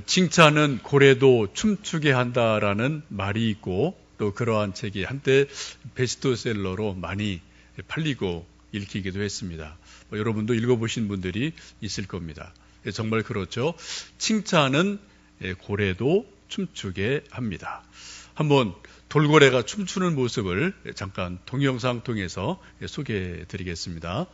칭찬은 고래도 춤추게 한다라는 말이 있고 또 그러한 책이 한때 베스트셀러로 많이 팔리고 읽히기도 했습니다. 여러분도 읽어보신 분들이 있을 겁니다. 정말 그렇죠. 칭찬은 고래도 춤추게 합니다. 한번 돌고래가 춤추는 모습을 잠깐 동영상 통해서 소개해 드리겠습니다.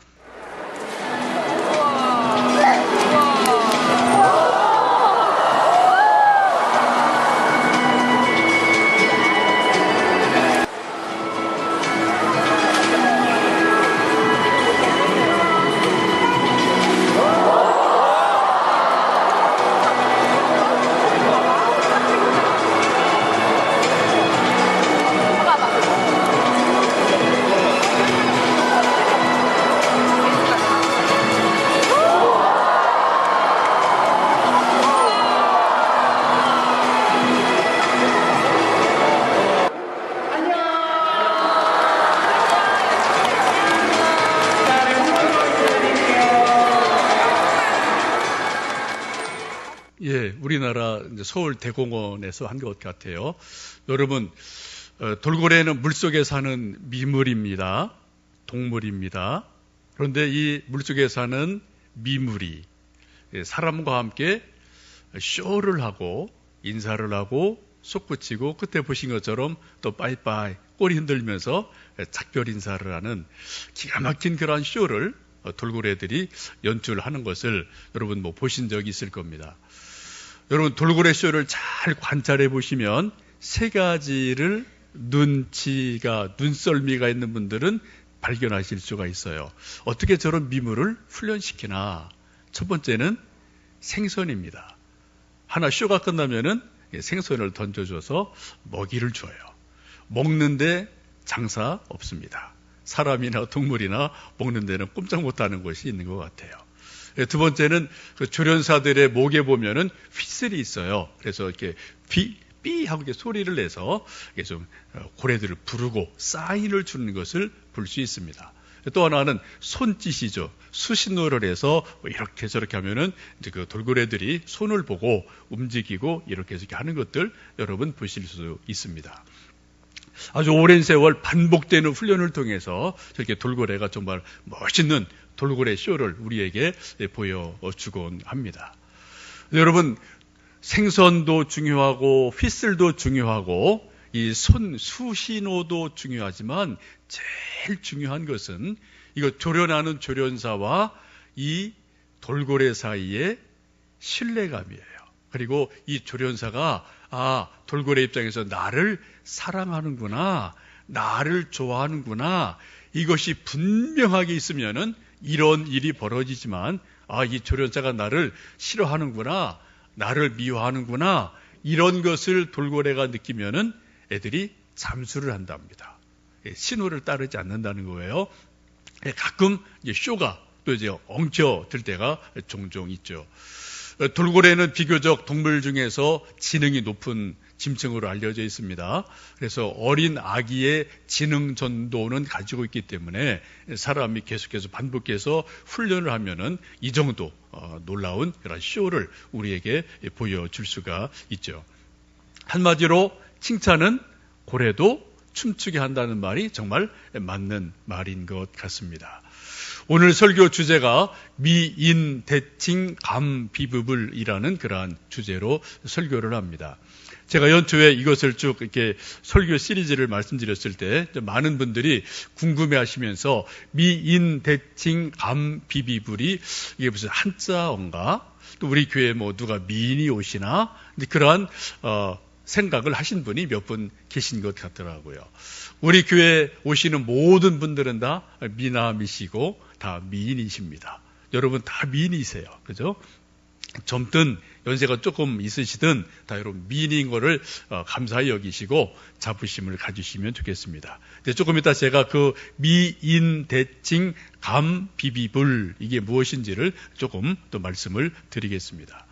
우리나라 서울 대공원에서 한 것 같아요. 여러분, 돌고래는 물속에 사는 미물입니다. 동물입니다. 그런데 이 물속에 사는 미물이 사람과 함께 쇼를 하고 인사를 하고 솟구치고 끝에 보신 것처럼 또 빠이빠이 꼬리 흔들면서 작별 인사를 하는 기가 막힌 그러한 쇼를 돌고래들이 연출하는 것을 여러분 보신 적이 있을 겁니다. 여러분, 돌고래 쇼를 잘 관찰해 보시면 세 가지를 눈썰미가 있는 분들은 발견하실 수가 있어요. 어떻게 저런 미물을 훈련시키나. 첫 번째는 생선입니다. 하나 쇼가 끝나면은 생선을 던져줘서 먹이를 줘요. 먹는데 장사 없습니다. 사람이나 동물이나 먹는 데는 꼼짝 못하는 것이 있는 것 같아요. 두 번째는 그 조련사들의 목에 보면은 휘슬이 있어요. 그래서 이렇게 삐 하고 이렇게 소리를 내서 이게 좀 고래들을 부르고 사인을 주는 것을 볼 수 있습니다. 또 하나는 손짓이죠. 수신호를 해서 이렇게 저렇게 하면은 이제 그 돌고래들이 손을 보고 움직이고 이렇게 저렇게 하는 것들 여러분 보실 수 있습니다. 아주 오랜 세월 반복되는 훈련을 통해서 저렇게 돌고래가 정말 멋있는 돌고래 쇼를 우리에게 보여주곤 합니다. 여러분, 생선도 중요하고 휘슬도 중요하고 이 수신호도 중요하지만 제일 중요한 것은 이거 조련하는 조련사와 이 돌고래 사이의 신뢰감이에요. 그리고 이 조련사가 돌고래 입장에서 나를 사랑하는구나, 나를 좋아하는구나, 이것이 분명하게 있으면은 이런 일이 벌어지지만 이 조련사가 나를 싫어하는구나, 나를 미워하는구나, 이런 것을 돌고래가 느끼면은 애들이 잠수를 한답니다. 신호를 따르지 않는다는 거예요. 가끔 이제 쇼가 또 이제 엉켜들 때가 종종 있죠. 돌고래는 비교적 동물 중에서 지능이 높은 짐승으로 알려져 있습니다. 그래서 어린 아기의 지능 전도는 가지고 있기 때문에 사람이 계속해서 반복해서 훈련을 하면은 이 정도 놀라운 그런 쇼를 우리에게 보여줄 수가 있죠. 한마디로 칭찬은 고래도 춤추게 한다는 말이 정말 맞는 말인 것 같습니다. 오늘 설교 주제가 미인 대칭 감비부불이라는 그러한 주제로 설교를 합니다. 제가 연초에 이것을 쭉 이렇게 설교 시리즈를 말씀드렸을 때 많은 분들이 궁금해하시면서 미인 대칭 감비비불이 이게 무슨 한자어인가? 또 우리 교회에 누가 미인이 오시나? 그러한 생각을 하신 분이 몇 분 계신 것 같더라고요. 우리 교회에 오시는 모든 분들은 다 미남이시고 다 미인이십니다. 여러분 다 미인이세요. 그죠? 젊든 연세가 조금 있으시든 다 여러분 미인인 거를 감사히 여기시고 자부심을 가지시면 좋겠습니다. 근데 조금 이따 제가 그 미인 대칭 감비비불 이게 무엇인지를 조금 또 말씀을 드리겠습니다.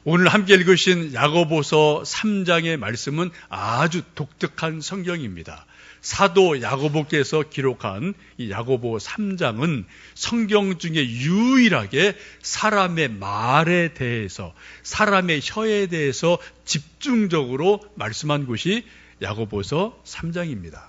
오늘 함께 읽으신 야고보서 3장의 말씀은 아주 독특한 성경입니다. 사도 야고보께서 기록한 이 야고보 3장은 성경 중에 유일하게 사람의 말에 대해서, 사람의 혀에 대해서 집중적으로 말씀한 곳이 야고보서 3장입니다.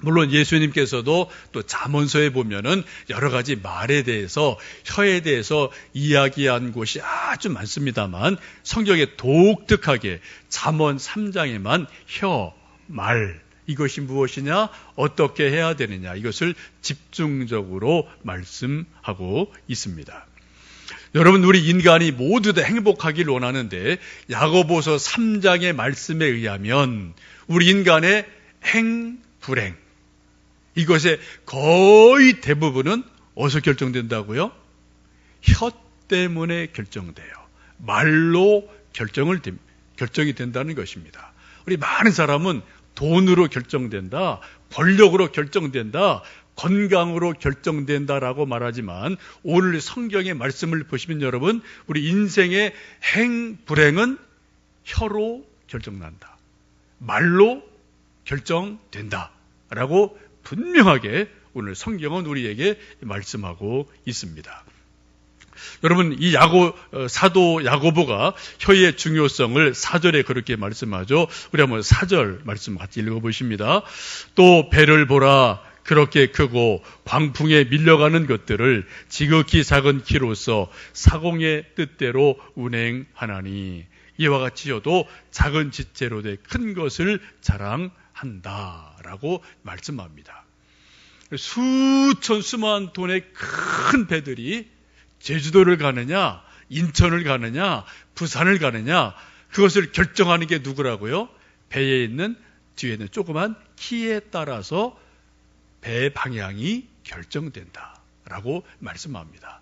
물론 예수님께서도 또 잠언서에 보면은 여러 가지 말에 대해서, 혀에 대해서 이야기한 곳이 아주 많습니다만 성경에 독특하게 잠언 3장에만 혀, 말, 이것이 무엇이냐, 어떻게 해야 되느냐, 이것을 집중적으로 말씀하고 있습니다. 여러분, 우리 인간이 모두 다 행복하기를 원하는데 야고보서 3장의 말씀에 의하면 우리 인간의 행불행, 이것의 거의 대부분은 어디서 결정된다고요? 혀 때문에 결정돼요. 말로 결정이 된다는 것입니다. 우리 많은 사람은 돈으로 결정된다, 권력으로 결정된다, 건강으로 결정된다라고 말하지만 오늘 성경의 말씀을 보시면 여러분, 우리 인생의 행불행은 혀로 결정난다, 말로 결정된다라고 분명하게 오늘 성경은 우리에게 말씀하고 있습니다. 여러분, 이 사도 야고보가 혀의 중요성을 4절에 그렇게 말씀하죠. 우리 한번 4절 말씀 같이 읽어보십니다. 또 배를 보라, 그렇게 크고 광풍에 밀려가는 것들을 지극히 작은 키로서 사공의 뜻대로 운행하나니 이와 같이 혀도 작은 지체로 돼 큰 것을 자랑한다라고 말씀합니다. 수만 톤의 큰 배들이 제주도를 가느냐, 인천을 가느냐, 부산을 가느냐, 그것을 결정하는 게 누구라고요? 배에 있는, 뒤에 있는 조그만 키에 따라서 배 방향이 결정된다라고 말씀합니다.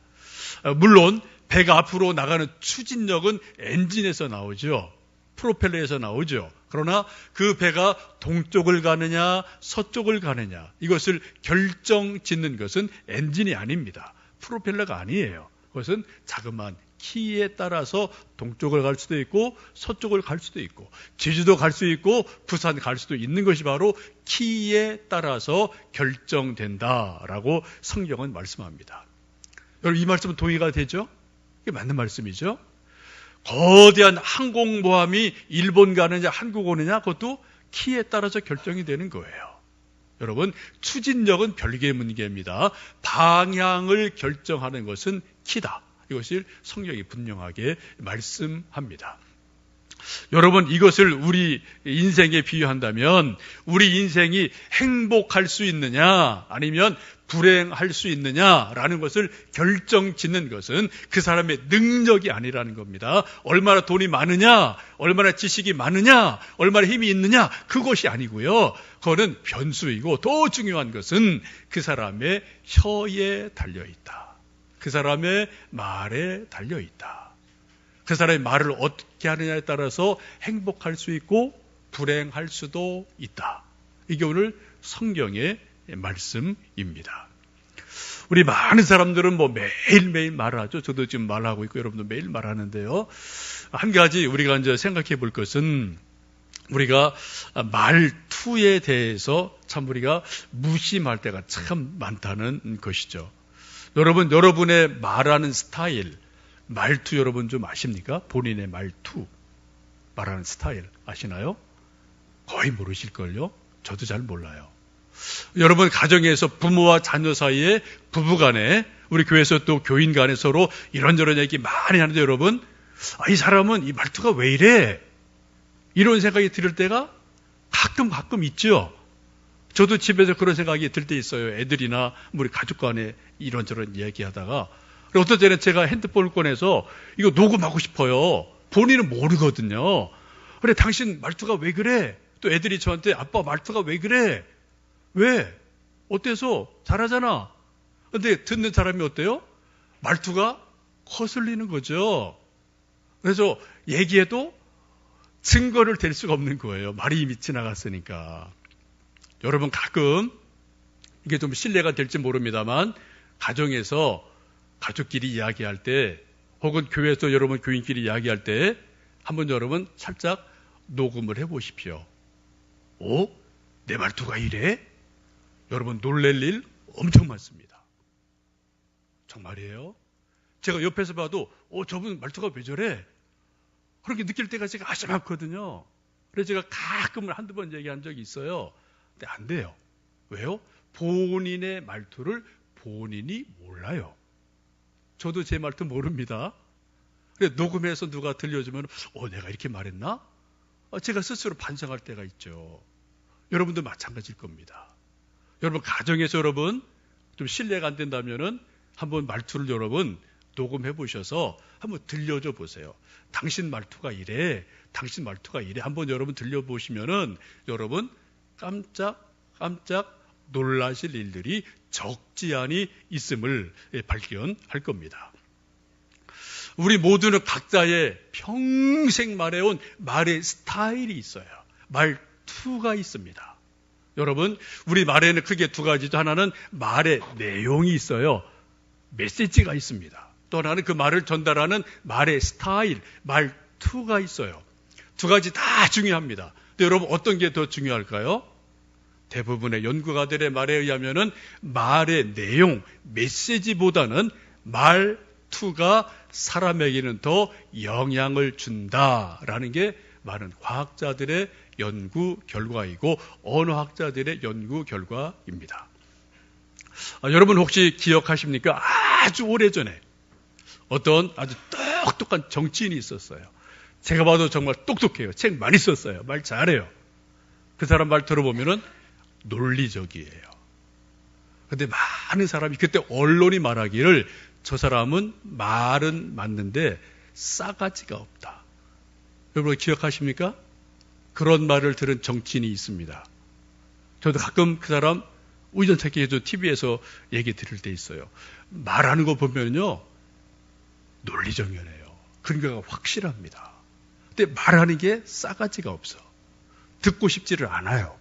물론 배가 앞으로 나가는 추진력은 엔진에서 나오죠. 프로펠러에서 나오죠. 그러나 그 배가 동쪽을 가느냐, 서쪽을 가느냐, 이것을 결정짓는 것은 엔진이 아닙니다. 프로펠러가 아니에요. 그것은 자그마한 키에 따라서 동쪽을 갈 수도 있고 서쪽을 갈 수도 있고 제주도 갈 수 있고 부산 갈 수도 있는 것이 바로 키에 따라서 결정된다라고 성경은 말씀합니다. 여러분, 이 말씀은 동의가 되죠? 이게 맞는 말씀이죠? 거대한 항공모함이 일본 가느냐 한국 오느냐, 그것도 키에 따라서 결정이 되는 거예요. 여러분, 추진력은 별개의 문제입니다. 방향을 결정하는 것은 키다. 이것을 성경이 분명하게 말씀합니다. 여러분, 이것을 우리 인생에 비유한다면 우리 인생이 행복할 수 있느냐 아니면 불행할 수 있느냐라는 것을 결정짓는 것은 그 사람의 능력이 아니라는 겁니다. 얼마나 돈이 많으냐, 얼마나 지식이 많으냐, 얼마나 힘이 있느냐, 그것이 아니고요. 그거는 변수이고 더 중요한 것은 그 사람의 혀에 달려있다. 그 사람의 말에 달려있다. 그 사람의 말을 어떻게 하느냐에 따라서 행복할 수 있고 불행할 수도 있다. 이게 오늘 성경의 말씀입니다. 우리 많은 사람들은 매일매일 말을 하죠. 저도 지금 말하고 있고 여러분도 매일 말하는데요. 한 가지 우리가 이제 생각해 볼 것은 우리가 말투에 대해서 참 우리가 무심할 때가 참 많다는 것이죠. 여러분, 여러분의 말하는 스타일, 말투 여러분 좀 아십니까? 본인의 말투, 말하는 스타일 아시나요? 거의 모르실걸요? 저도 잘 몰라요. 여러분, 가정에서 부모와 자녀 사이에, 부부간에, 우리 교회에서 또 교인 간에 서로 이런저런 얘기 많이 하는데 여러분, 이 사람은 이 말투가 왜 이래? 이런 생각이 들 때가 가끔 있죠. 저도 집에서 그런 생각이 들 때 있어요. 애들이나 우리 가족 간에 이런저런 얘기하다가 어떤 때는 제가 핸드폰을 꺼내서 이거 녹음하고 싶어요. 본인은 모르거든요. 그래, 당신 말투가 왜 그래? 또 애들이 저한테 아빠 말투가 왜 그래? 왜? 어때서? 잘하잖아. 근데 듣는 사람이 어때요? 말투가 거슬리는 거죠. 그래서 얘기해도 증거를 댈 수가 없는 거예요. 말이 이미 지나갔으니까. 여러분, 가끔 이게 좀 신뢰가 될지 모릅니다만 가정에서 가족끼리 이야기할 때 혹은 교회에서 여러분 교인끼리 이야기할 때 한번 여러분 살짝 녹음을 해보십시오. 오? 내 말투가 이래? 여러분 놀랄 일 엄청 많습니다. 정말이에요. 제가 옆에서 봐도 저분 말투가 왜 저래? 그렇게 느낄 때가 제가 아주 많거든요. 그래서 제가 가끔 한두 번 얘기한 적이 있어요. 근데 안 돼요. 왜요? 본인의 말투를 본인이 몰라요. 저도 제 말투 모릅니다. 그래 녹음해서 누가 들려주면 내가 이렇게 말했나? 제가 스스로 반성할 때가 있죠. 여러분도 마찬가지일 겁니다. 여러분 가정에서 여러분 좀 신뢰가 안 된다면은 한번 말투를 여러분 녹음해 보셔서 한번 들려줘 보세요. 당신 말투가 이래, 당신 말투가 이래. 한번 여러분 들려보시면은 여러분 깜짝 놀라실 일들이 적지 않이 있음을 발견할 겁니다. 우리 모두는 각자의 평생 말해온 말의 스타일이 있어요. 말투가 있습니다. 여러분, 우리 말에는 크게 두 가지죠. 하나는 말의 내용이 있어요. 메시지가 있습니다. 또 하나는 그 말을 전달하는 말의 스타일, 말투가 있어요. 두 가지 다 중요합니다. 근데 여러분 어떤 게 더 중요할까요? 대부분의 연구가들의 말에 의하면은 말의 내용, 메시지보다는 말투가 사람에게는 더 영향을 준다라는 게 많은 과학자들의 연구 결과이고 언어학자들의 연구 결과입니다. 여러분 혹시 기억하십니까? 아주 오래전에 어떤 아주 똑똑한 정치인이 있었어요. 제가 봐도 정말 똑똑해요. 책 많이 썼어요. 말 잘해요. 그 사람 말 들어보면은 논리적이에요. 근데 많은 사람이 그때 언론이 말하기를 저 사람은 말은 맞는데 싸가지가 없다. 여러분 기억하십니까? 그런 말을 들은 정치인이 있습니다. 저도 가끔 그 사람 우연찮게 해도 TV에서 얘기 들을 때 있어요. 말하는 거 보면요 논리정연해요. 근거가 확실합니다. 근데 말하는 게 싸가지가 없어. 듣고 싶지를 않아요.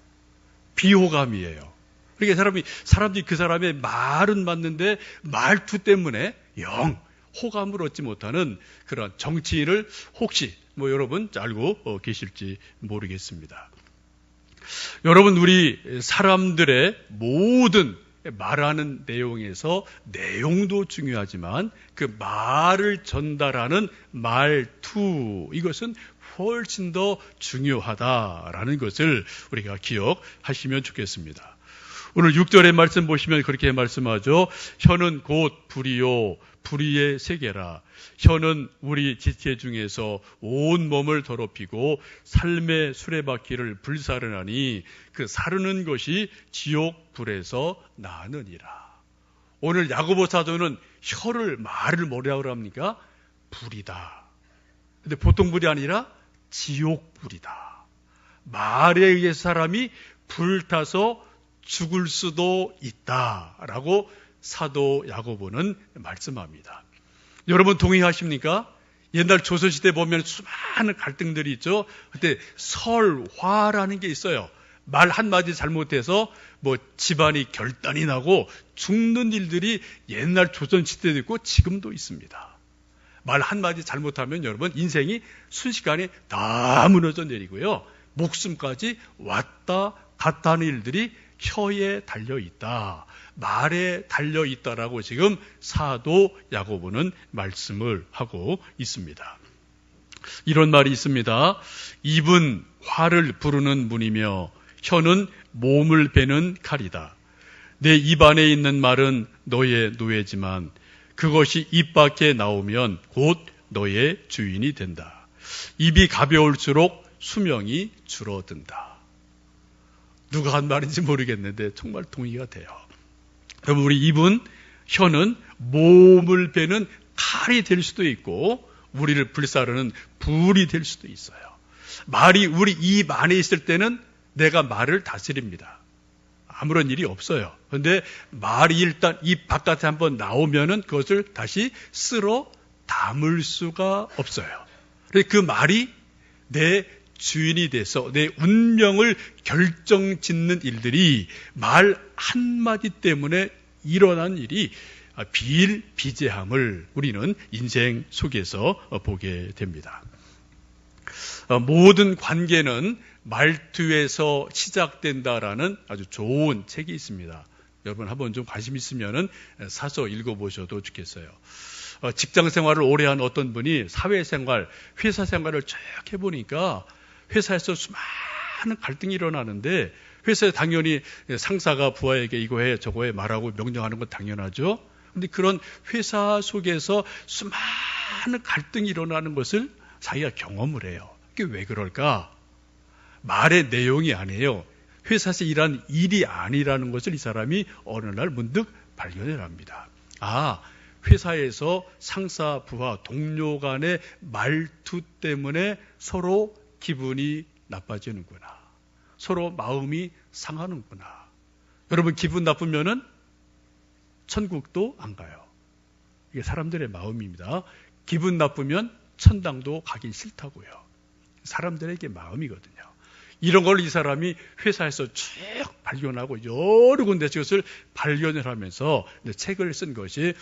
비호감이에요. 그러니까 사람들이 그 사람의 말은 맞는데 말투 때문에 영 호감을 얻지 못하는 그런 정치인을 혹시 여러분 알고 계실지 모르겠습니다. 여러분 우리 사람들의 모든 말하는 내용에서 내용도 중요하지만 그 말을 전달하는 말투 이것은 훨씬 더 중요하다라는 것을 우리가 기억하시면 좋겠습니다. 오늘 6절의 말씀 보시면 그렇게 말씀하죠. 혀는 곧 불이요 불의의 세계라. 혀는 우리 지체 중에서 온 몸을 더럽히고 삶의 수레바퀴를 불사르나니 그 사르는 것이 지옥 불에서 나느니라. 오늘 야고보 사도는 말을 뭐라고 합니까? 불이다. 근데 보통 불이 아니라 지옥 불이다. 말에 의해서 사람이 불타서 죽을 수도 있다라고 사도 야고보는 말씀합니다. 여러분 동의하십니까? 옛날 조선시대 보면 수많은 갈등들이 있죠. 그때 설화라는 게 있어요. 말 한마디 잘못해서 집안이 결단이 나고 죽는 일들이 옛날 조선시대도 있고 지금도 있습니다. 말 한마디 잘못하면 여러분 인생이 순식간에 다 무너져 내리고요. 목숨까지 왔다 갔다 하는 일들이 혀에 달려있다. 말에 달려있다라고 지금 사도 야고보는 말씀을 하고 있습니다. 이런 말이 있습니다. 입은 화를 부르는 문이며 혀는 몸을 베는 칼이다. 내 입 안에 있는 말은 너의 노예지만 그것이 입 밖에 나오면 곧 너의 주인이 된다. 입이 가벼울수록 수명이 줄어든다. 누가 한 말인지 모르겠는데 정말 동의가 돼요. 여러분 우리 입은 혀는 몸을 베는 칼이 될 수도 있고 우리를 불사르는 불이 될 수도 있어요. 말이 우리 입 안에 있을 때는 내가 말을 다스립니다. 아무런 일이 없어요. 그런데 말이 일단 입 바깥에 한번 나오면은 그것을 다시 쓸어 담을 수가 없어요. 그래서 그 말이 내 주인이 돼서 내 운명을 결정짓는 일들이 말 한마디 때문에 일어난 일이 비일비재함을 우리는 인생 속에서 보게 됩니다. 모든 관계는 말투에서 시작된다라는 아주 좋은 책이 있습니다. 여러분 한번 좀 관심 있으면 사서 읽어보셔도 좋겠어요. 직장 생활을 오래 한 어떤 분이 사회생활, 회사 생활을 쭉 해보니까 회사에서 수많은 갈등이 일어나는데 회사에 당연히 상사가 부하에게 이거 해 저거 해 말하고 명령하는 건 당연하죠. 그런데 그런 회사 속에서 수많은 갈등이 일어나는 것을 자기가 경험을 해요. 그게 왜 그럴까? 말의 내용이 아니에요. 회사에서 일한 일이 아니라는 것을 이 사람이 어느 날 문득 발견을 합니다. 회사에서 상사, 부하, 동료 간의 말투 때문에 서로 기분이 나빠지는구나. 서로 마음이 상하는구나. 여러분 기분 나쁘면은 천국도 안 가요. 이게 사람들의 마음입니다. 기분 나쁘면 천당도 가기 싫다고요. 사람들에게 마음이거든요. 이런 걸 이 사람이 회사에서 쭉 발견하고 여러 군데서 이것을 발견을 하면서 책을 쓴 것이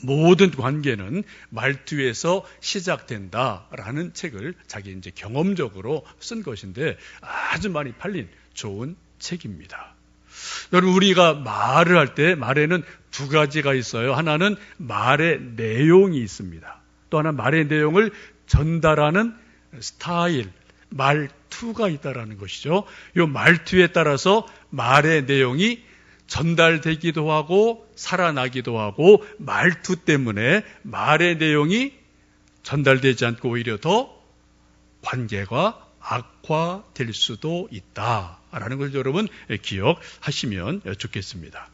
모든 관계는 말투에서 시작된다라는 책을 자기 이제 경험적으로 쓴 것인데 아주 많이 팔린 좋은 책입니다. 여러분 우리가 말을 할 때 말에는 두 가지가 있어요. 하나는 말의 내용이 있습니다. 또 하나 말의 내용을 전달하는 스타일, 말투가 있다라는 것이죠. 이 말투에 따라서 말의 내용이 전달되기도 하고 살아나기도 하고 말투 때문에 말의 내용이 전달되지 않고 오히려 더 관계가 악화될 수도 있다라는 걸 여러분 기억하시면 좋겠습니다.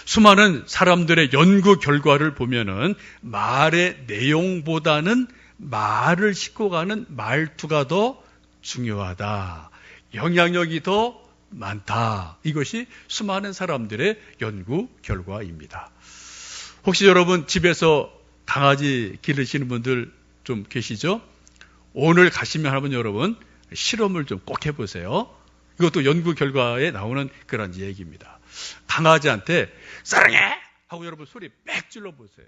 수많은 사람들의 연구 결과를 보면은 말의 내용보다는 말을 싣고 가는 말투가 더 중요하다. 영향력이 더 많다. 이것이 수많은 사람들의 연구 결과입니다. 혹시 여러분 집에서 강아지 기르시는 분들 좀 계시죠? 오늘 가시면 한번 여러분 실험을 좀 꼭 해보세요. 이것도 연구 결과에 나오는 그런 얘기입니다. 강아지한테 사랑해! 하고 여러분 소리 빽 질러보세요.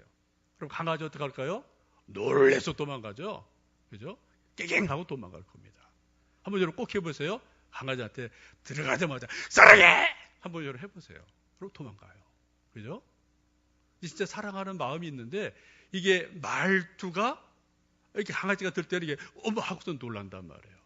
그럼 강아지 어떻게 할까요? 놀래서 도망가죠. 그죠? 깨갱하고 도망갈 겁니다. 한번 여러분 꼭 해보세요. 강아지한테 들어가자마자 사랑해! 한번 여러분 해보세요. 그럼 도망가요. 그죠? 진짜 사랑하는 마음이 있는데 이게 말투가 이렇게 강아지가 들 때는 이게 어머 하고서 놀란단 말이에요.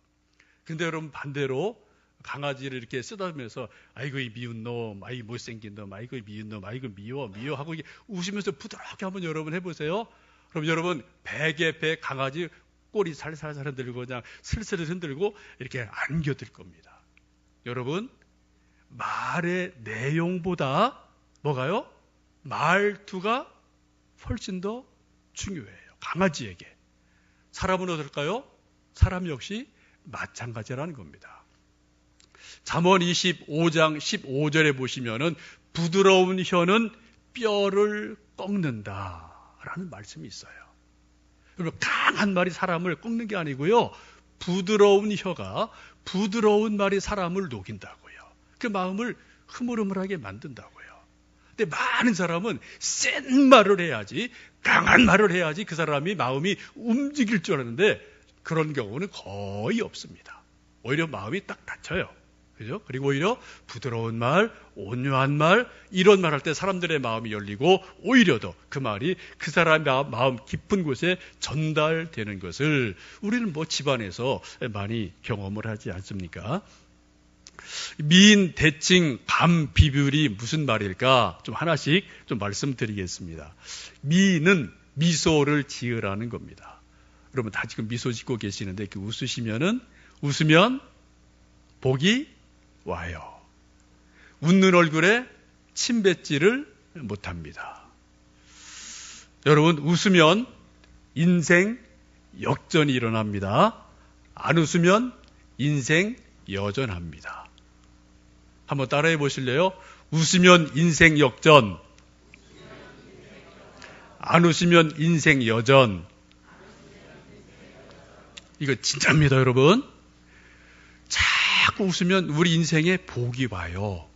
근데 여러분 반대로 강아지를 이렇게 쓰다듬으면서 아이고 이 미운 놈, 아이 못생긴 놈, 아이고 이 미운 놈, 아이고 미워 하고 이게 웃으면서 부드럽게 한번 여러분 해보세요. 그럼 여러분 베개 강아지 꼬리 살살살 흔들고 그냥 슬슬 흔들고 이렇게 안겨들 겁니다. 여러분 말의 내용보다 뭐가요? 말투가 훨씬 더 중요해요. 강아지에게. 사람은 어떨까요? 사람 역시 마찬가지라는 겁니다. 잠언 25장 15절에 보시면은 부드러운 혀는 뼈를 꺾는다라는 말씀이 있어요. 여러분 강한 말이 사람을 꺾는 게 아니고요. 부드러운 혀가 부드러운 말이 사람을 녹인다고요. 그 마음을 흐물흐물하게 만든다고요. 근데 많은 사람은 센 말을 해야지 강한 말을 해야지 그 사람이 마음이 움직일 줄 아는데 그런 경우는 거의 없습니다. 오히려 마음이 딱 닫혀요. 그죠? 그리고 오히려 부드러운 말, 온유한 말, 이런 말 할 때 사람들의 마음이 열리고 오히려 더 그 말이 그 사람의 마음 깊은 곳에 전달되는 것을 우리는 뭐 집안에서 많이 경험을 하지 않습니까? 미인, 대칭, 감, 비율이 무슨 말일까? 좀 하나씩 좀 말씀드리겠습니다. 미인은 미소를 지으라는 겁니다. 여러분 다 지금 미소 짓고 계시는데 그 웃으면 복이 와요. 웃는 얼굴에 침 뱉지를 못합니다. 여러분 웃으면 인생 역전이 일어납니다. 안 웃으면 인생 여전합니다. 한번 따라해 보실래요? 웃으면 인생 역전, 안 웃으면 인생 여전. 이거 진짜입니다, 여러분. 자꾸 웃으면 우리 인생에 복이 와요.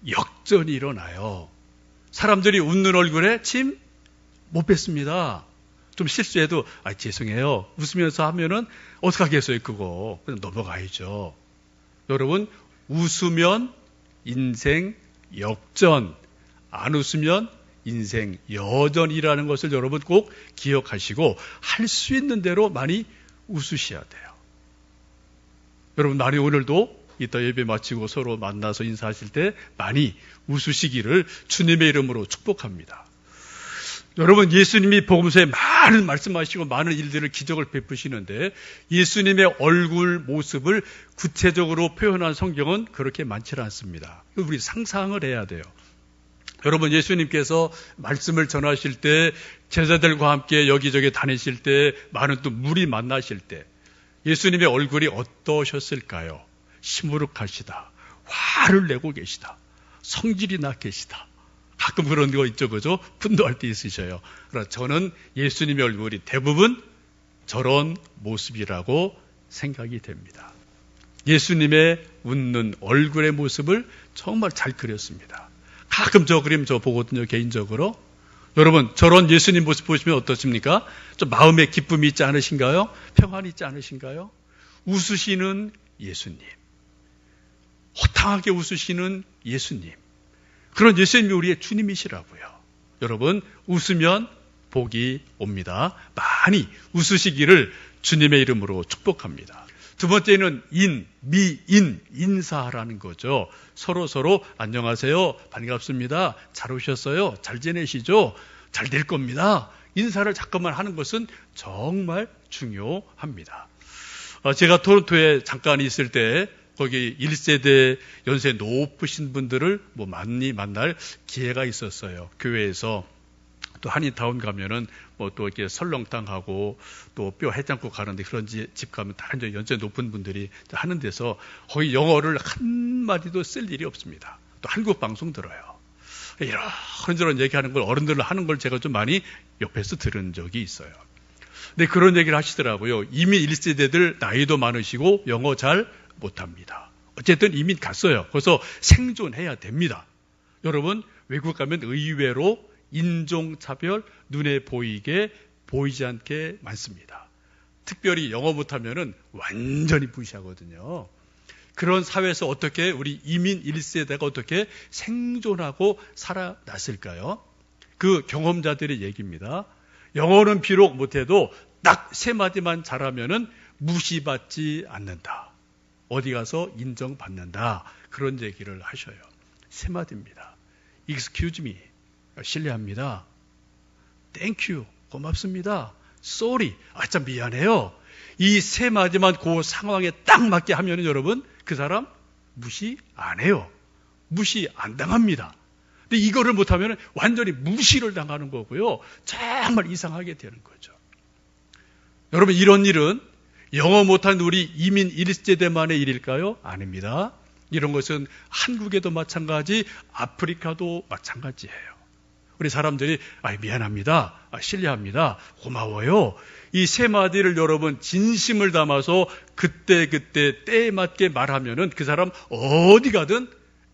역전이 일어나요. 사람들이 웃는 얼굴에 침 못 뱉습니다. 좀 실수해도 죄송해요. 웃으면서 하면은 어떡하겠어요, 그거. 그냥 넘어가야죠. 여러분, 웃으면 인생 역전, 안 웃으면 인생 여전이라는 것을 여러분 꼭 기억하시고 할 수 있는 대로 많이 웃으셔야 돼요. 여러분, 많이 오늘도 이따 예배 마치고 서로 만나서 인사하실 때 많이 웃으시기를 주님의 이름으로 축복합니다. 여러분, 예수님이 복음서에 많은 말씀하시고 많은 일들을 기적을 베푸시는데 예수님의 얼굴 모습을 구체적으로 표현한 성경은 그렇게 많지 않습니다. 우리 상상을 해야 돼요. 여러분, 예수님께서 말씀을 전하실 때 제자들과 함께 여기저기 다니실 때 많은 또 무리 만나실 때 예수님의 얼굴이 어떠셨을까요? 시무룩하시다. 화를 내고 계시다. 성질이 나 계시다. 가끔 그런 거 있죠, 그죠? 분노할 때 있으셔요. 그러나 저는 예수님의 얼굴이 대부분 저런 모습이라고 생각이 됩니다. 예수님의 웃는 얼굴의 모습을 정말 잘 그렸습니다. 가끔 저 그림 저 보거든요, 개인적으로. 여러분, 저런 예수님 모습 보시면 어떻습니까? 좀 마음에 기쁨이 있지 않으신가요? 평안이 있지 않으신가요? 웃으시는 예수님. 호탕하게 웃으시는 예수님. 그런 예수님이 우리의 주님이시라고요. 여러분, 웃으면 복이 옵니다. 많이 웃으시기를 주님의 이름으로 축복합니다. 두 번째는 인사하라는 거죠. 서로 안녕하세요, 반갑습니다, 잘 오셨어요, 잘 지내시죠, 잘 될 겁니다. 인사를 잠깐만 하는 것은 정말 중요합니다. 제가 토론토에 잠깐 있을 때 거기 1세대 연세 높으신 분들을 많이 만날 기회가 있었어요. 교회에서. 또 한인타운 가면은 또 이렇게 설렁탕하고 또 뼈 해장국 가는데 그런 집 가면 다 이제 연세 높은 분들이 하는 데서 거의 영어를 한마디도 쓸 일이 없습니다. 또 한국 방송 들어요. 이런저런 얘기하는 걸 어른들 하는 걸 제가 좀 많이 옆에서 들은 적이 있어요. 근데 그런 얘기를 하시더라고요. 이민 1세대들 나이도 많으시고 영어 잘 못합니다. 어쨌든 이민 갔어요. 그래서 생존해야 됩니다. 여러분, 외국 가면 의외로 인종차별 눈에 보이지 않게 많습니다. 특별히 영어 못하면은 완전히 무시하거든요. 그런 사회에서 어떻게 우리 이민 1세대가 어떻게 생존하고 살아났을까요? 그 경험자들의 얘기입니다. 영어는 비록 못해도 딱 3마디만 잘하면은 무시받지 않는다. 어디 가서 인정받는다. 그런 얘기를 하셔요. 3마디입니다. Excuse me. 실례합니다. Thank you. 고맙습니다. Sorry. 참 미안해요. 이 3마디만 그 상황에 딱 맞게 하면은 여러분, 그 사람 무시 안 해요. 무시 안 당합니다. 근데 이거를 못하면 완전히 무시를 당하는 거고요. 정말 이상하게 되는 거죠. 여러분, 이런 일은 영어 못한 우리 이민 1세대만의 일일까요? 아닙니다. 이런 것은 한국에도 마찬가지, 아프리카도 마찬가지예요. 우리 사람들이 미안합니다, 실례합니다, 고마워요, 이 3마디를 여러분 진심을 담아서 그때 때에 맞게 말하면은 그 사람 어디 가든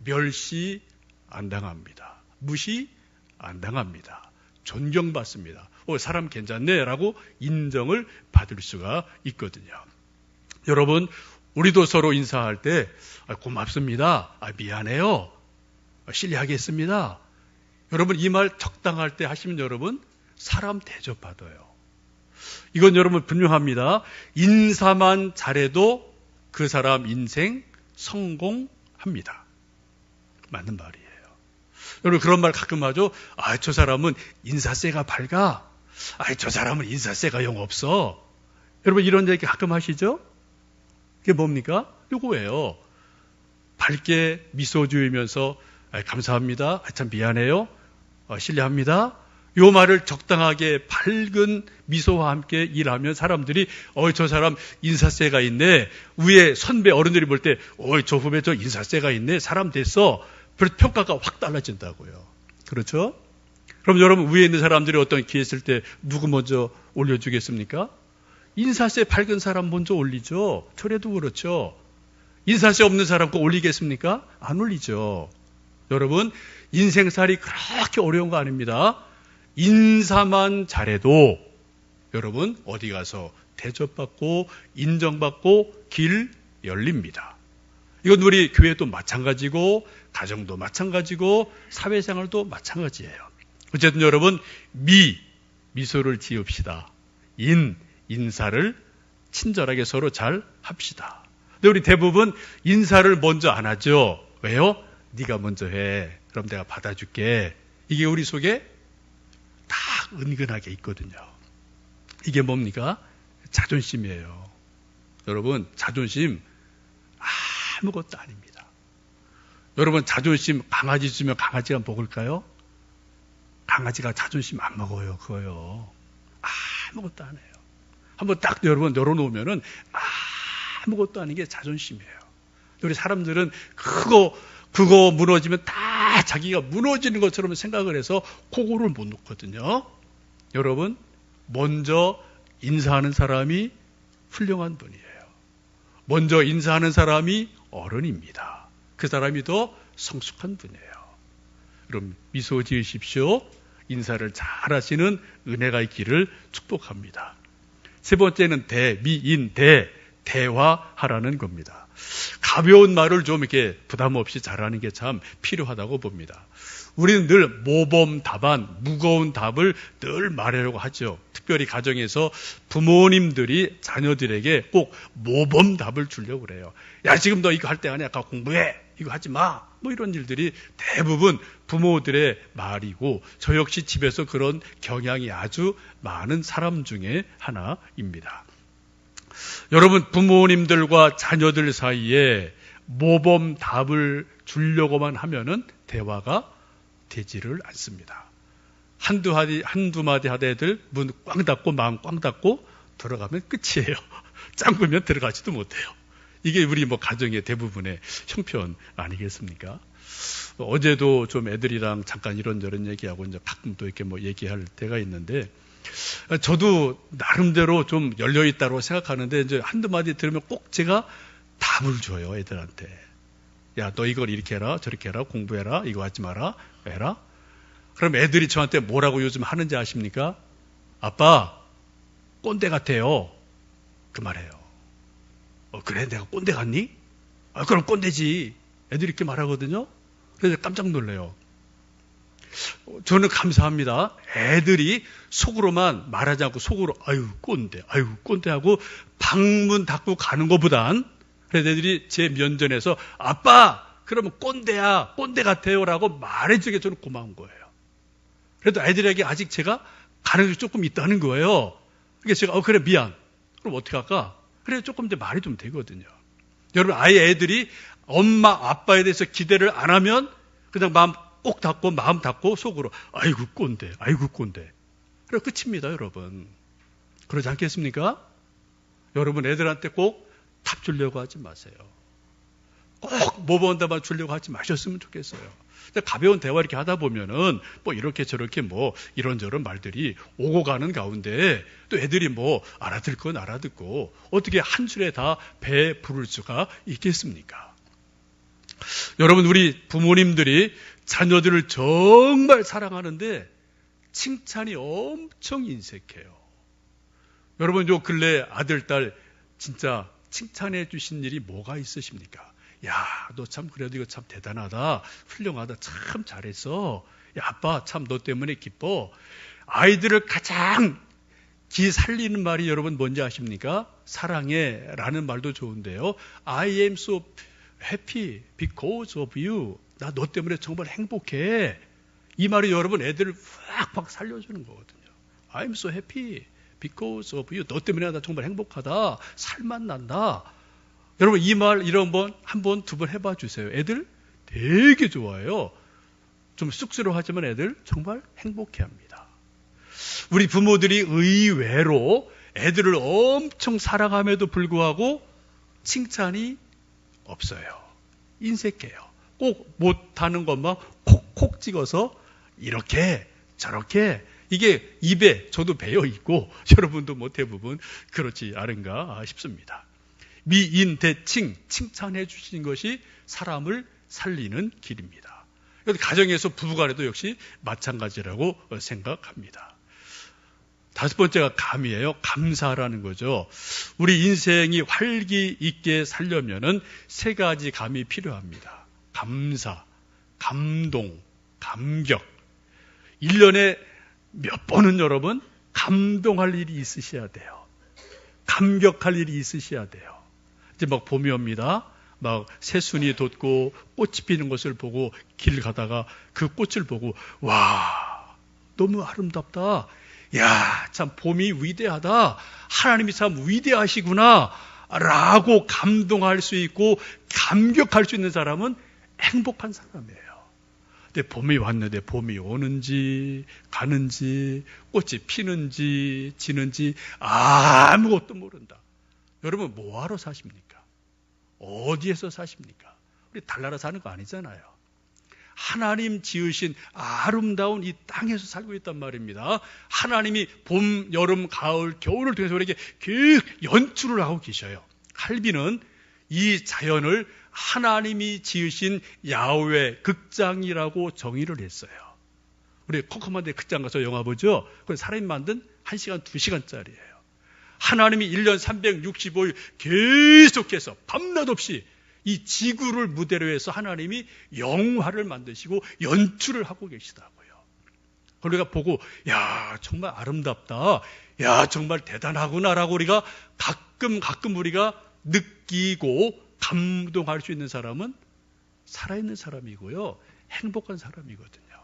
멸시 안 당합니다. 무시 안 당합니다. 존경받습니다. 사람 괜찮네 라고 인정을 받을 수가 있거든요. 여러분, 우리도 서로 인사할 때 고맙습니다, 미안해요, 실례하겠습니다. 여러분, 이 말 적당할 때 하시면 여러분 사람 대접받아요. 이건 여러분 분명합니다. 인사만 잘해도 그 사람 인생 성공합니다. 맞는 말이에요. 여러분, 그런 말 가끔 하죠. 저 사람은 인사세가 밝아. 저 사람은 인사세가 영 없어. 여러분, 이런 얘기 가끔 하시죠? 그게 뭡니까? 이거예요. 밝게 미소 지으면서 감사합니다, 참 미안해요, 실례합니다. 이 말을 적당하게 밝은 미소와 함께 일하면 사람들이 저 사람 인사세가 있네. 위에 선배 어른들이 볼 때 저 후배 저 인사세가 있네. 사람 됐어. 그래서 평가가 확 달라진다고요. 그렇죠? 그럼 여러분, 위에 있는 사람들이 어떤 기회 있을 때 누구 먼저 올려주겠습니까? 인사세 밝은 사람 먼저 올리죠. 저래도 그렇죠. 인사세 없는 사람 거 올리겠습니까? 안 올리죠. 여러분, 인생살이 그렇게 어려운 거 아닙니다. 인사만 잘해도 여러분 어디 가서 대접받고 인정받고 길 열립니다. 이건 우리 교회도 마찬가지고 가정도 마찬가지고 사회생활도 마찬가지예요. 어쨌든 여러분 미소를 지읍시다. 인사를 친절하게 서로 잘 합시다. 근데 우리 대부분 인사를 먼저 안 하죠. 왜요? 네가 먼저 해. 그럼 내가 받아줄게. 이게 우리 속에 다 은근하게 있거든요. 이게 뭡니까? 자존심이에요. 여러분, 자존심 아무것도 아닙니다. 여러분, 자존심 강아지 주면 강아지가 먹을까요? 강아지가 자존심 안 먹어요. 그거요. 아무것도 안 해요. 한번 딱 여러분 열어놓으면은 아무것도 아닌 게 자존심이에요. 우리 사람들은 그거 무너지면 다 자기가 무너지는 것처럼 생각을 해서 그거를 못 놓거든요. 여러분, 먼저 인사하는 사람이 훌륭한 분이에요. 먼저 인사하는 사람이 어른입니다. 그 사람이 더 성숙한 분이에요. 그럼 미소 지으십시오. 인사를 잘 하시는 은혜가 있기를 축복합니다. 세 번째는 대화하라는 겁니다. 가벼운 말을 좀 이렇게 부담 없이 잘하는 게 참 필요하다고 봅니다. 우리는 늘 모범답안, 무거운 답을 늘 말하려고 하죠. 특별히 가정에서 부모님들이 자녀들에게 꼭 모범답을 주려고 그래요. 야, 지금 너 이거 할 때 아니야. 가 공부해. 이거 하지 마. 뭐 이런 일들이 대부분 부모들의 말이고 저 역시 집에서 그런 경향이 아주 많은 사람 중에 하나입니다. 여러분, 부모님들과 자녀들 사이에 모범 답을 주려고만 하면은 대화가 되지를 않습니다. 한두 마디 하다 애들 문 꽝 닫고 마음 꽝 닫고 들어가면 끝이에요. 짱구면 들어가지도 못해요. 이게 우리 가정의 대부분의 형편 아니겠습니까? 어제도 좀 애들이랑 잠깐 이런저런 얘기하고 이제 가끔 또 이렇게 얘기할 때가 있는데 저도 나름대로 좀 열려있다고 생각하는데 이제 한두 마디 들으면 꼭 제가 답을 줘요, 애들한테. 야, 너 이걸 이렇게 해라, 저렇게 해라, 공부해라, 이거 하지 마라, 해라. 그럼 애들이 저한테 뭐라고 요즘 하는지 아십니까? 아빠, 꼰대 같아요. 그 말해요. 그래, 내가 꼰대 같니? 그럼 꼰대지. 애들이 이렇게 말하거든요. 그래서 깜짝 놀래요. 저는 감사합니다. 애들이 속으로만 말하지 않고 속으로 아유 꼰대 하고 방문 닫고 가는 것보단 그래서 애들이 제 면전에서 아빠 그러면 꼰대야 꼰대 같아요 라고 말해주게 저는 고마운 거예요. 그래도 애들에게 아직 제가 가능성이 조금 있다는 거예요. 그러니까 제가 그래 미안. 그럼 어떻게 할까? 그래 조금 이제 말이 좀 되거든요. 여러분 아예 애들이 엄마 아빠에 대해서 기대를 안 하면 그냥 마음 닫고 속으로 아이고 꼰대. 그래 끝입니다, 여러분. 그러지 않겠습니까? 여러분 애들한테 꼭 답 주려고 하지 마세요. 꼭 모범답만 주려고 하지 마셨으면 좋겠어요. 가벼운 대화 이렇게 하다 보면은 이렇게 저렇게 이런저런 말들이 오고 가는 가운데 또 애들이 알아들 건 알아듣고 어떻게 한 줄에 다 배 부를 수가 있겠습니까? 여러분 우리 부모님들이 자녀들을 정말 사랑하는데 칭찬이 엄청 인색해요. 여러분 요 근래 아들, 딸 진짜 칭찬해 주신 일이 뭐가 있으십니까? 야, 너 참 그래도 이거 참 대단하다. 훌륭하다. 참 잘했어. 야, 아빠 참 너 때문에 기뻐. 아이들을 가장 살리는 말이 여러분 뭔지 아십니까? 사랑해 라는 말도 좋은데요. I am so happy because of you. 나 너 때문에 정말 행복해. 이 말이 여러분 애들을 확 살려주는 거거든요. I'm so happy because of you. 너 때문에 나 정말 행복하다. 살맛 난다. 여러분 이 말 이런 한 번, 두 번 해봐 주세요. 애들 되게 좋아해요. 좀 쑥스러워하지만 애들 정말 행복해합니다. 우리 부모들이 의외로 애들을 엄청 사랑함에도 불구하고 칭찬이 없어요. 인색해요. 꼭 못하는 것만 콕콕 찍어서 이렇게 저렇게 이게 입에 저도 배어 있고 여러분도 대부분 그렇지 않은가 싶습니다. 미인 대칭 칭찬해 주시는 것이 사람을 살리는 길입니다. 가정에서 부부간에도 역시 마찬가지라고 생각합니다. 다섯 번째가 감이에요. 감사라는 거죠. 우리 인생이 활기 있게 살려면은 세 가지 감이 필요합니다. 감사, 감동, 감격. 1년에 몇 번은 여러분 감동할 일이 있으셔야 돼요. 감격할 일이 있으셔야 돼요. 이제 막 봄이 옵니다. 막 새순이 돋고 꽃이 피는 것을 보고 길 가다가 그 꽃을 보고 와, 너무 아름답다. 야, 참 봄이 위대하다. 하나님이 참 위대하시구나 라고 감동할 수 있고 감격할 수 있는 사람은 행복한 사람이에요. 근데 봄이 왔는데 봄이 오는지 가는지 꽃이 피는지 지는지 아무것도 모른다. 여러분 뭐하러 사십니까? 어디에서 사십니까? 우리 달나라 사는 거 아니잖아요. 하나님 지으신 아름다운 이 땅에서 살고 있단 말입니다. 하나님이 봄, 여름, 가을, 겨울을 통해서 우리에게 그 연출을 하고 계셔요. 칼빈은 이 자연을 하나님이 지으신 야훼 극장이라고 정의를 했어요. 우리 코코마대 극장 가서 영화 보죠? 그건 사람이 만든 1시간, 2시간짜리예요. 하나님이 1년 365일 계속해서 밤낮 없이 이 지구를 무대로 해서 하나님이 영화를 만드시고 연출을 하고 계시다고요. 우리가 보고 야 정말 아름답다. 야 정말 대단하구나라고 우리가 가끔 우리가 느끼고 감동할 수 있는 사람은 살아있는 사람이고요. 행복한 사람이거든요.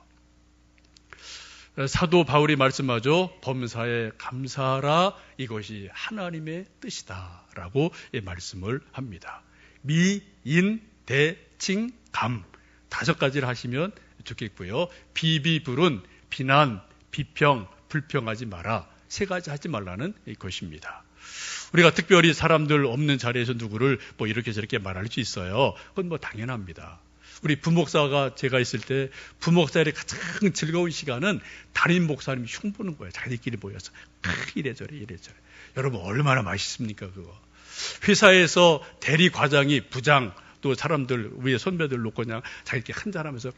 사도 바울이 말씀하죠. 범사에 감사하라. 이것이 하나님의 뜻이다 라고 말씀을 합니다. 미, 인, 대, 칭, 감 5가지를 하시면 좋겠고요. 비비, 불은 비난, 비평, 불평하지 마라. 3가지 하지 말라는 것입니다. 우리가 특별히 사람들 없는 자리에서 누구를 뭐 이렇게 저렇게 말할 수 있어요. 그건 뭐 당연합니다. 우리 부목사가 제가 있을 때 부목사들이 가장 즐거운 시간은 담임 목사님이 흉보는 거예요. 자기들끼리 모여서 이래저래. 여러분 얼마나 맛있습니까 그거. 회사에서 대리 과장이 부장 또 사람들 위에 선배들 놓고 그냥 자기들끼리 한잔하면서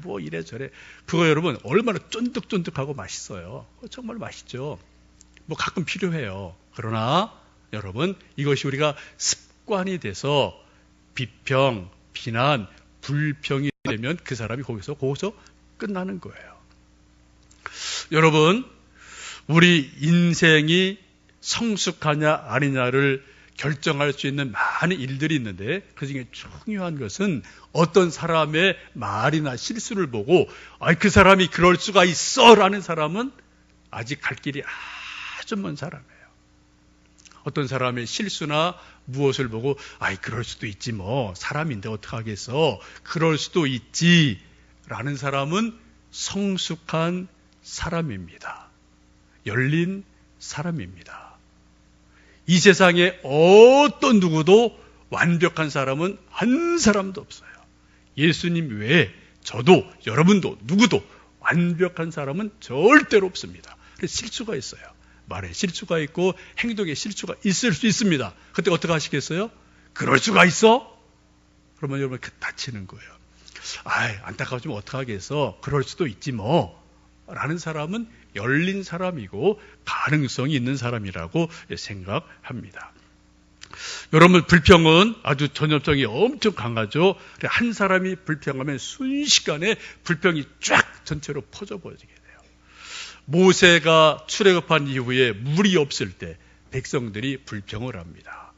뭐 이래저래. 그거 여러분 얼마나 쫀득쫀득하고 맛있어요. 정말 맛있죠. 뭐 가끔 필요해요. 그러나 여러분 이것이 우리가 습관이 돼서 비평, 비난, 불평이 되면 그 사람이 거기서 끝나는 거예요. 여러분 우리 인생이 성숙하냐 아니냐를 결정할 수 있는 많은 일들이 있는데 그중에 중요한 것은 어떤 사람의 말이나 실수를 보고 그 사람이 그럴 수가 있어 라는 사람은 아직 갈 길이 아주 먼 사람이에요. 어떤 사람의 실수나 무엇을 보고 그럴 수도 있지 뭐 사람인데 어떡하겠어 그럴 수도 있지 라는 사람은 성숙한 사람입니다. 열린 사람입니다. 이 세상에 어떤 누구도 완벽한 사람은 한 사람도 없어요. 예수님 외에 저도 여러분도 누구도 완벽한 사람은 절대로 없습니다. 그래서 실수가 있어요. 말에 실수가 있고 행동에 실수가 있을 수 있습니다. 그때 어떻게 하시겠어요? 그럴 수가 있어? 그러면 여러분 다치는 거예요. 안타까워지면 어떡하겠어? 그럴 수도 있지 뭐 라는 사람은 열린 사람이고 가능성이 있는 사람이라고 생각합니다. 여러분 불평은 아주 전염성이 엄청 강하죠. 한 사람이 불평하면 순식간에 불평이 쫙 전체로 퍼져버리게 돼요. 모세가 출애굽한 이후에 물이 없을 때 백성들이 불평을 합니다.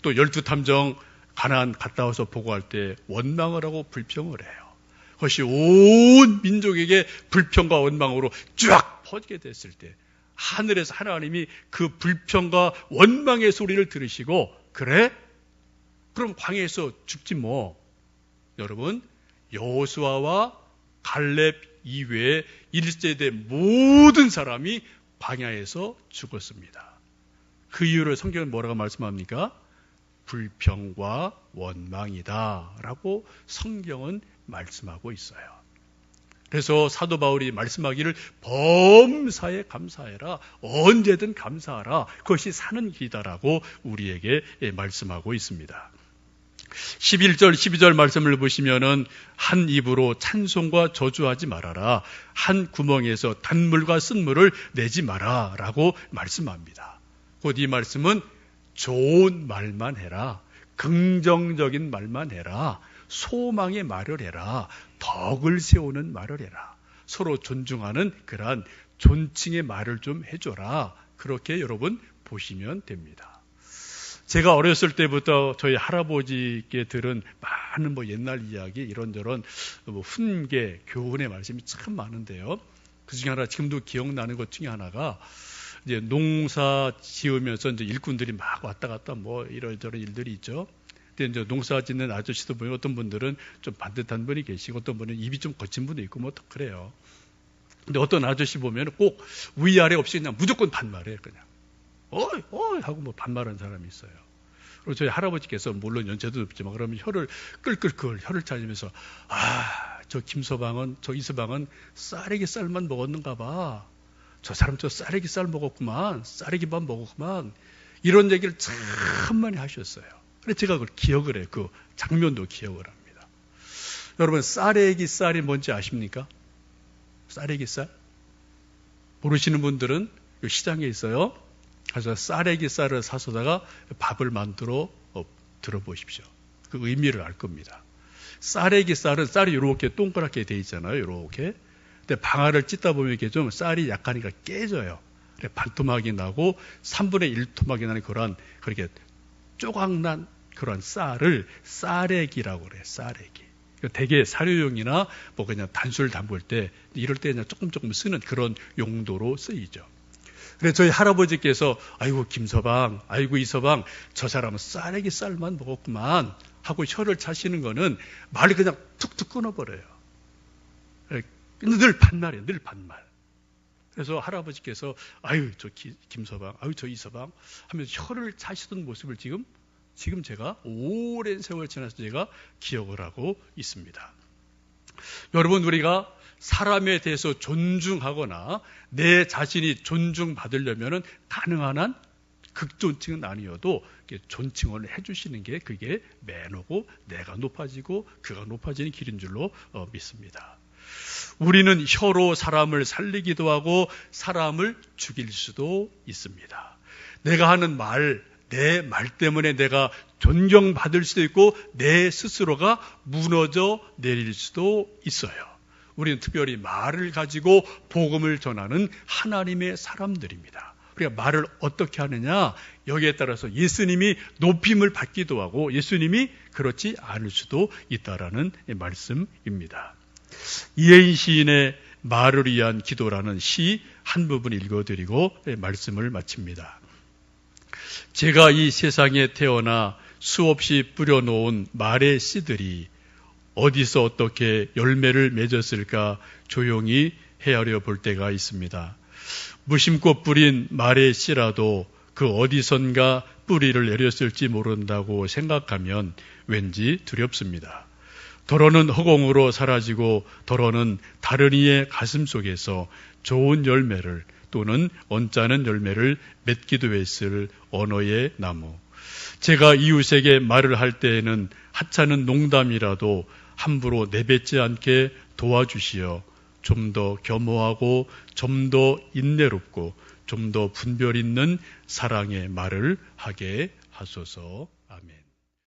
또 12탐정 가나안 갔다 와서 보고할 때 원망을 하고 불평을 해요. 그것이 온 민족에게 불평과 원망으로 쫙 퍼지게 됐을 때 하늘에서 하나님이 그 불평과 원망의 소리를 들으시고 그래? 그럼 광야에서 죽지 뭐. 여러분 여호수아와 갈렙 이외에 1세대 모든 사람이 광야에서 죽었습니다. 그 이유를 성경은 뭐라고 말씀합니까? 불평과 원망이다 라고 성경은 말씀하고 있어요. 그래서 사도 바울이 말씀하기를 범사에 감사해라. 언제든 감사하라. 그것이 사는 길이다라고 우리에게 말씀하고 있습니다. 11절, 12절 말씀을 보시면은 한 입으로 찬송과 저주하지 말아라. 한 구멍에서 단물과 쓴물을 내지 마라. 라고 말씀합니다. 곧 이 말씀은 좋은 말만 해라. 긍정적인 말만 해라. 소망의 말을 해라. 덕을 세우는 말을 해라. 서로 존중하는 그러한 존칭의 말을 좀 해줘라. 그렇게 여러분 보시면 됩니다. 제가 어렸을 때부터 저희 할아버지께 들은 많은 옛날 이야기, 이런저런 훈계, 교훈의 말씀이 참 많은데요. 그 중에 하나, 지금도 기억나는 것 중에 하나가, 이제 농사 지으면서 이제 일꾼들이 막 왔다 갔다 이런저런 일들이 있죠. 근데 이제 농사 짓는 아저씨도 보면 어떤 분들은 좀 반듯한 분이 계시고 어떤 분은 입이 좀 거친 분도 있고 그래요. 근데 어떤 아저씨 보면 꼭 위아래 없이 그냥 무조건 반말해요, 그냥. 어이 하고 반말하는 사람이 있어요. 그리고 저희 할아버지께서 물론 연세도 높지만 그러면 혀를 끌끌끌 혀를 차리면서 저 김서방은, 저 이서방은 쌀에기 쌀만 먹었는가 봐. 저 사람 저 쌀에기 쌀 먹었구만. 쌀에기만 먹었구만. 이런 얘기를 참 많이 하셨어요. 그래서 제가 그걸 기억을 해요. 그 장면도 기억을 합니다. 여러분, 쌀에기 쌀이 뭔지 아십니까? 쌀에기 쌀? 모르시는 분들은 시장에 있어요. 그래서 쌀에기 쌀을 사서다가 밥을 만들어 들어보십시오. 그 의미를 알 겁니다. 쌀에기 쌀은 쌀이 이렇게 동그랗게 돼 있잖아요. 이렇게. 근데 방아를 찢다 보면 이렇게 좀 쌀이 약하니까 깨져요. 반토막이 나고 3분의 1토막이 나는 그렇게 쪼각난 그런 쌀을 쌀에기라고 그래요. 쌀에기. 대개 사료용이나 그냥 단술 담글 때 이럴 때 그냥 조금 쓰는 그런 용도로 쓰이죠. 그래서 저희 할아버지께서 아이고 김서방, 아이고 이서방, 저 사람은 쌀에기 쌀만 먹었구만 하고 혀를 차시는 거는 말을 그냥 툭툭 끊어버려요. 늘 반말이에요. 늘 반말. 그래서 할아버지께서 아유 저 김서방, 아유 저 이서방 하면서 혀를 차시던 모습을 지금 제가 오랜 세월 지나서 제가 기억을 하고 있습니다. 여러분, 우리가 사람에 대해서 존중하거나 내 자신이 존중받으려면 가능한 한 극존칭은 아니어도 존칭을 해주시는 게 그게 매너고 내가 높아지고 그가 높아지는 길인 줄로 믿습니다. 우리는 혀로 사람을 살리기도 하고 사람을 죽일 수도 있습니다. 내가 하는 내 말 때문에 내가 존경받을 수도 있고 내 스스로가 무너져 내릴 수도 있어요. 우리는 특별히 말을 가지고 복음을 전하는 하나님의 사람들입니다. 우리가 말을 어떻게 하느냐, 여기에 따라서 예수님이 높임을 받기도 하고 예수님이 그렇지 않을 수도 있다라는 말씀입니다. 이혜인 시인의 말을 위한 기도라는 시 한 부분 읽어드리고 말씀을 마칩니다. 제가 이 세상에 태어나 수없이 뿌려놓은 말의 씨들이 어디서 어떻게 열매를 맺었을까 조용히 헤아려 볼 때가 있습니다. 무심코 뿌린 말의 씨라도 그 어디선가 뿌리를 내렸을지 모른다고 생각하면 왠지 두렵습니다. 더러는 허공으로 사라지고 더러는 다른 이의 가슴 속에서 좋은 열매를 또는 언짢은 열매를 맺기도 했을 언어의 나무. 제가 이웃에게 말을 할 때에는 하찮은 농담이라도 함부로 내뱉지 않게 도와주시어 좀 더 겸허하고 좀 더 인내롭고 좀 더 분별 있는 사랑의 말을 하게 하소서.